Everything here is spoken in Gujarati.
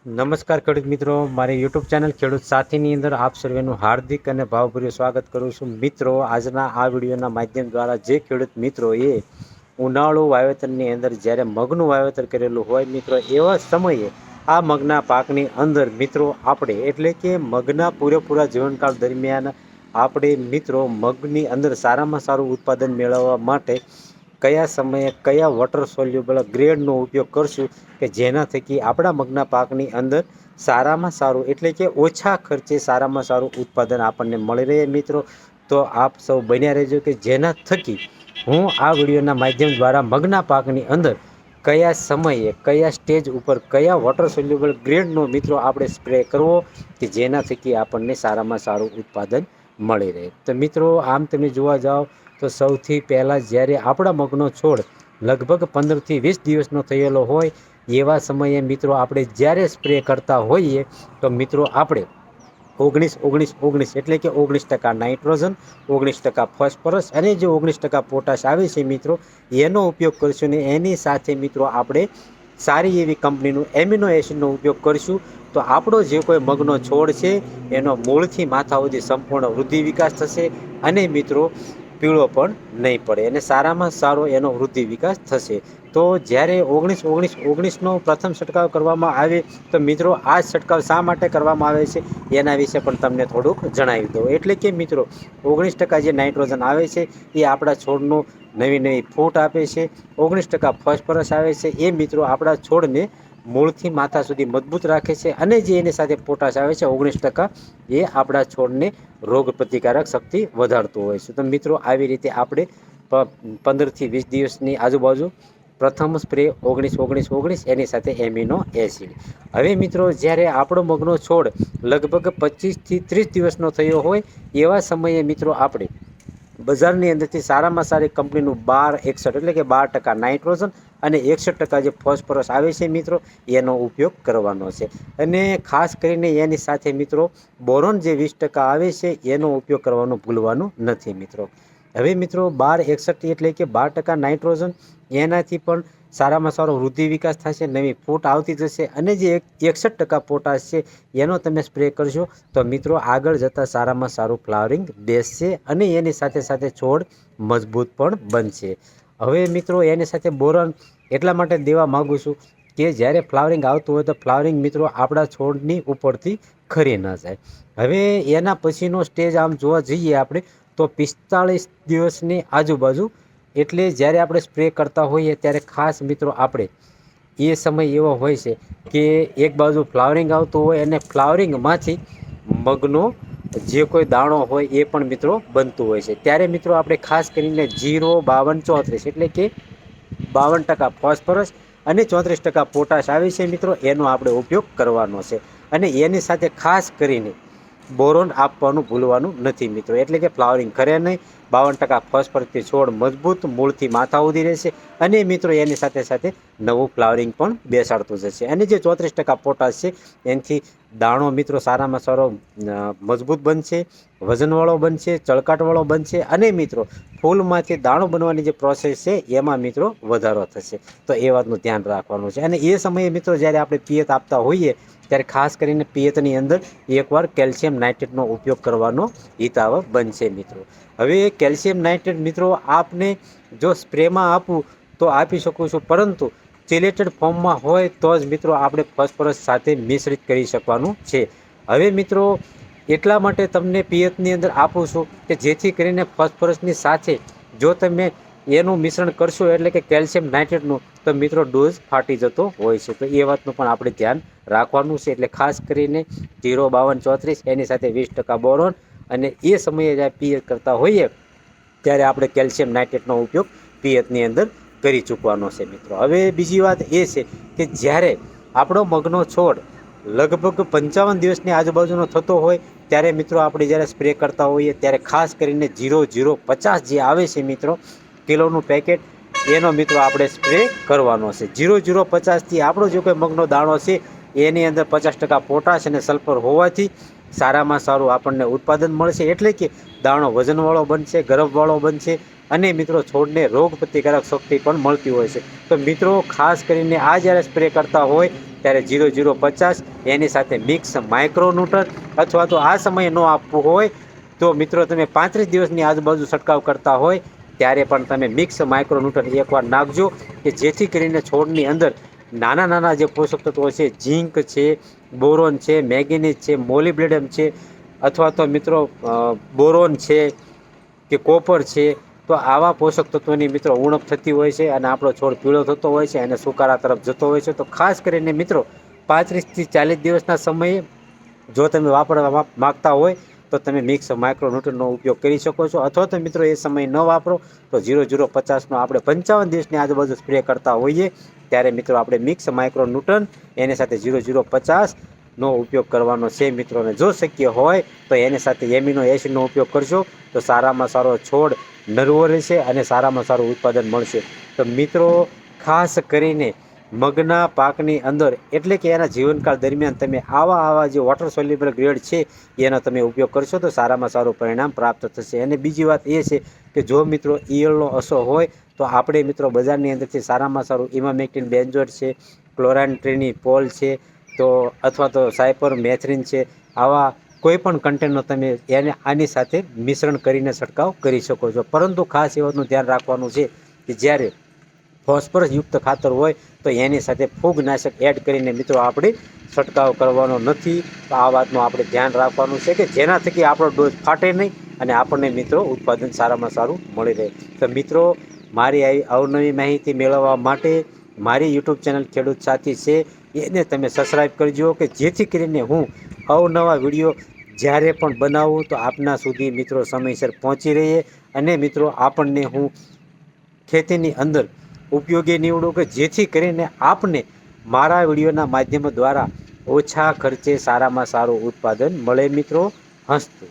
નમસ્કાર ખેડૂત મિત્રો, મારી યુટ્યુબ ચેનલ ખેડૂત સાથીની અંદર આપ સર્વેનું હાર્દિક અને ભાવભર્યું સ્વાગત કરું છું. મિત્રો, આજના આ વિડીયોના માધ્યમ દ્વારા જે ખેડૂત મિત્રોએ ઉનાળુ વાવેતરની અંદર જ્યારે મગનું વાવેતર કરેલું હોય મિત્રો, એવા સમયે આ મગના પાકની અંદર મિત્રો આપણે એટલે કે મગના પૂરેપૂરા જીવનકાળ દરમિયાન આપણે મિત્રો મગની અંદર સારામાં સારું ઉત્પાદન મેળવવા માટે કયા સમયે કયા વોટર સોલ્યુબલ ગ્રેડનો ઉપયોગ કરશું કે જેના થકી આપણા મગના પાકની અંદર સારામાં સારું એટલે કે ઓછા ખર્ચે સારામાં સારું ઉત્પાદન આપણને મળી રહે મિત્રો. તો આપ સૌ બન્યા રહેજો કે જેના થકી હું આ વિડીયોના માધ્યમ દ્વારા મગના પાકની અંદર કયા સમયે કયા સ્ટેજ ઉપર કયા વોટર સોલ્યુબલ ગ્રેડનો મિત્રો આપણે સ્પ્રે કરવો કે જેના થકી આપણને સારામાં સારું ઉત્પાદન મળી રહે. તો મિત્રો, આમ તમે જોવા જાઓ તો સૌથી પહેલાં જ્યારે આપણા મગનો છોડ લગભગ 15થી 20 દિવસનો થયેલો હોય એવા સમયે મિત્રો આપણે જ્યારે સ્પ્રે કરતા હોઈએ તો મિત્રો આપણે 19-19-19 એટલે કે 19% નાઇટ્રોજન, 19% ફોસ્ફરસ અને જે 19% પોટાશ આવે છે મિત્રો એનો ઉપયોગ કરશું ને એની સાથે મિત્રો આપણે સારી એવી કંપનીનું એમિનો એસિડનો ઉપયોગ કરીશું તો આપણો જે કોઈ મગનો છોડ છે એનો મૂળથી માથા સુધી સંપૂર્ણ વૃદ્ધિ વિકાસ થશે અને મિત્રો પીળો પણ નહીં પડે અને સારામાં સારો એનો વૃદ્ધિ વિકાસ થશે. તો જ્યારે 19-19-19નો પ્રથમ છંટકાવ કરવામાં આવે તો મિત્રો આ છંટકાવ શા માટે કરવામાં આવે છે એના વિશે પણ તમને થોડુંક જણાવી દઉં. એટલે કે મિત્રો 19% જે નાઇટ્રોજન આવે છે એ આપણા છોડનું નવી ફૂટ આપે છે. 19% ફોસ્ફરસ આવે છે એ મિત્રો આપણા છોડને મૂળથી માથા સુધી મજબૂત રાખે છે અને જે એની સાથે પોટાશ આવે છે 19% એ આપણા છોડને રોગ પ્રતિકારક શક્તિ વધારતું હોય છે. તો મિત્રો આવી રીતે આપણે 15થી 20 દિવસની આજુબાજુ પ્રથમ સ્પ્રે 19-19-19 એની સાથે એમિનો એસિડ. હવે મિત્રો જ્યારે આપણો મગનો છોડ લગભગ 25થી 30 દિવસનો થયો હોય એવા સમયે મિત્રો આપણે બજારની અંદરથી સારામાં સારી કંપનીનું 12-61 એટલે કે 12% નાઇટ્રોજન અને 61% જે ફોસ્ફરસ આવે છે મિત્રો એનો ઉપયોગ કરવાનો છે. અને ખાસ કરીને એની સાથે મિત્રો બોરોન જે 20% આવે છે એનો ઉપયોગ કરવાનો ભૂલવાનું નથી મિત્રો. હવે મિત્રો 12-61 એટલે કે 12% નાઇટ્રોજન એનાથી પણ સારામાં સારો વૃદ્ધિ વિકાસ થશે, નવી ફૂટ આવતી જશે અને જે 61% પોટાશ છે એનો તમે સ્પ્રે કરશો તો મિત્રો આગળ જતાં સારામાં સારું ફ્લાવરિંગ બેસશે અને એની સાથે સાથે છોડ મજબૂત પણ બનશે. હવે મિત્રો એની સાથે બોરોન એટલા માટે દેવા માગું છું કે જ્યારે ફ્લાવરિંગ આવતું હોય તો ફ્લાવરિંગ મિત્રો આપણા છોડની ઉપરથી ખરી ન જાય. હવે એના પછીનો સ્ટેજ આમ જોવા જઈએ આપણે તો 45 દિવસની આજુબાજુ એટલે જ્યારે આપણે સ્પ્રે કરતા હોઈએ ત્યારે ખાસ મિત્રો આપણે એ સમય એવો હોય છે કે એક બાજુ ફ્લાવરિંગ આવતું હોય અને ફ્લાવરિંગમાંથી મગનો જે કોઈ દાણો હોય એ પણ મિત્રો બનતું હોય છે. ત્યારે મિત્રો આપણે ખાસ કરીને 0-52-34 એટલે કે 52% ફોસ્ફરસ અને 34% પોટાશ આવે છે મિત્રો એનો આપણે ઉપયોગ કરવાનો છે અને એની સાથે ખાસ કરીને બોરોન આપવાનું ભૂલવાનું નથી મિત્રો. એટલે કે ફ્લાવરિંગ કરે નહીં, 52% ફોસ્ફરસથી છોડ મજબૂત મૂળથી માથા સુધી રહેશે અને મિત્રો એની સાથે સાથે નવું ફ્લાવરિંગ પણ બેસાડતું જશે અને જે 34% પોટાશ છે એનાથી દાણો મિત્રો સારામાં સારો મજબૂત બનશે, વજનવાળો બનશે, ચળકાટવાળો બનશે અને મિત્રો ફૂલમાંથી દાણો બનવાની જે પ્રોસેસ છે એમાં મિત્રો વધારો થશે. તો એ વાતનું ધ્યાન રાખવાનું છે. અને એ સમયે મિત્રો જ્યારે આપણે પિયત આપતા હોઈએ ત્યારે ખાસ કરીને પિયતની અંદર એકવાર કેલ્શિયમ નાઇટ્રેટનો ઉપયોગ કરવાનો હિતાવહ બનશે મિત્રો. હવે કેલ્શિયમ નાઇટ્રેટ મિત્રો આપને જો સ્પ્રેમાં આપવું તો આપી શકું છું, પરંતુ ચિલેટેડ ફોર્મમાં હોય તો જ મિત્રો આપણે ફોસ્ફરસ સાથે મિશ્રિત કરી શકવાનું છે. હવે મિત્રો એટલા માટે તમને પિયતની અંદર આપું છું કે જેથી કરીને ફોસ્ફરસની સાથે જો તમે એનું મિશ્રણ કરશો એટલે કે કેલ્શિયમ નાઇટ્રેટનું તો મિત્રો ડોઝ ફાટી જતો હોય છે. તો એ વાતનું પણ આપણે ધ્યાન રાખવાનું છે. એટલે ખાસ કરીને 0-52-34 એની સાથે 20% બોરોન અને એ સમયે જ્યારે પિયત કરતા હોઈએ ત્યારે આપણે કેલ્શિયમ નાઇટ્રેટનો ઉપયોગ પિયતની અંદર કરી ચૂકવાનો છે મિત્રો. હવે બીજી વાત એ છે કે જ્યારે આપણો મગનો છોડ લગભગ 55 દિવસની આજુબાજુનો થતો હોય ત્યારે મિત્રો આપણે જ્યારે સ્પ્રે કરતા હોઈએ ત્યારે ખાસ કરીને 0-0-50 જે આવે છે મિત્રો કિલોનું પેકેટ એનો મિત્રો આપણે સ્પ્રે કરવાનો છે. 0-0-50થી આપણો જે કોઈ મગનો દાણો છે એની અંદર 50% પોટાશ અને સલ્ફર હોવાથી સારામાં સારું આપણને ઉત્પાદન મળશે. એટલે કે દાણો વજનવાળો બનશે, ગરબવાળો બનશે અને મિત્રો છોડને રોગ પ્રતિકારક શક્તિ પણ મળતી હોય છે. તો મિત્રો ખાસ કરીને આ જ્યારે સ્પ્રે કરતા હોય ત્યારે 0050 એની સાથે મિક્સ માઇક્રોન્યુટ્રન અથવા તો આ સમયે ન આપવું હોય તો મિત્રો તમે 35 દિવસની આજુબાજુ છંટકાવ કરતા હોય ત્યારે પણ તમે મિક્સ માઇક્રોન્યુટ્રન એકવાર નાખજો કે જેથી કરીને છોડની અંદર નાના નાના જે પોષક તત્વો છે, ઝીંક છે, બોરોન છે, મેગ્નેઝ છે, મોલિબ્લેડમ છે, અથવા તો મિત્રો બોરોન છે કે કોપર છે, તો આવા પોષક તત્વોની મિત્રો ઉણપ થતી હોય છે અને આપણો છોડ પીળો થતો હોય છે અને સુકારા તરફ જતો હોય છે. તો ખાસ કરીને મિત્રો 35 થી 40 દિવસના સમયે જો તમે વાપરવા માગતા હોય તો તમે મિક્સ માઇક્રોન્યુટ્રનનો ઉપયોગ કરી શકો છો, અથવા તો મિત્રો એ સમય ન વાપરો તો 0050નો આપણે 55 દિવસની આજુબાજુ સ્પ્રે કરતા હોઈએ ત્યારે મિત્રો આપણે મિક્સ માઇક્રોન્યુટ્રન એની સાથે 0050નો ઉપયોગ કરવાનો છે મિત્રોને. જો શક્ય હોય તો એની સાથે એમિનો એસિડનો ઉપયોગ કરશો તો સારામાં સારો છોડ નરવો રહેશે અને સારામાં સારું ઉત્પાદન મળશે. તો મિત્રો ખાસ કરીને મગના પાકની અંદર એટલે કે એના જીવનકાળ દરમિયાન તમે આવા જે વોટર સોલ્યુબલ ગ્રેડ છે એનો તમે ઉપયોગ કરશો તો સારામાં સારું પરિણામ પ્રાપ્ત થશે. અને બીજી વાત એ છે કે જો મિત્રો ઈયળનો અસર હોય તો આપણે મિત્રો બજારની અંદરથી સારામાં સારું ઇમામેક્ટિન બેન્ઝોએટ છે, ક્લોરાન્ટ્રેનિપોલ છે, તો અથવા તો સાયપરમેથ્રિન છે, આવા કોઈ પણ કન્ટેનનો તમે એને આની સાથે મિશ્રણ કરીને છંટકાવ કરી શકો છો. પરંતુ ખાસ એ વાતનું ધ્યાન રાખવાનું છે કે જ્યારે ફોસ્ફરસ યુક્ત ખાતર હોય તો એની સાથે ફૂગનાશક એડ કરીને મિત્રો આપણે છંટકાવ કરવાનો નથી. તો આ વાતનું આપણે ધ્યાન રાખવાનું છે કે જેના થકી આપણો ડોઝ ફાટે નહીં અને આપણને મિત્રો ઉત્પાદન સારામાં સારું મળી રહે. તો મિત્રો મારી આવી અવનવી માહિતી મેળવવા માટે મારી યુટ્યુબ ચેનલ ખેડૂત સાથી છે એને તમે સબસ્ક્રાઈબ કરજો કે જેથી કરીને હું અવનવા વિડીયો જ્યારે પણ બનાવું તો આપના સુધી મિત્રો સમયસર પહોંચી રહીએ અને મિત્રો આપણને હું ખેતીની અંદર ઉપયોગી નીવડું કે જેથી કરીને આપને મારા વિડીયોના માધ્યમ દ્વારા ઓછા ખર્ચે સારામાં સારું ઉત્પાદન મળે મિત્રો. હસ્તુ.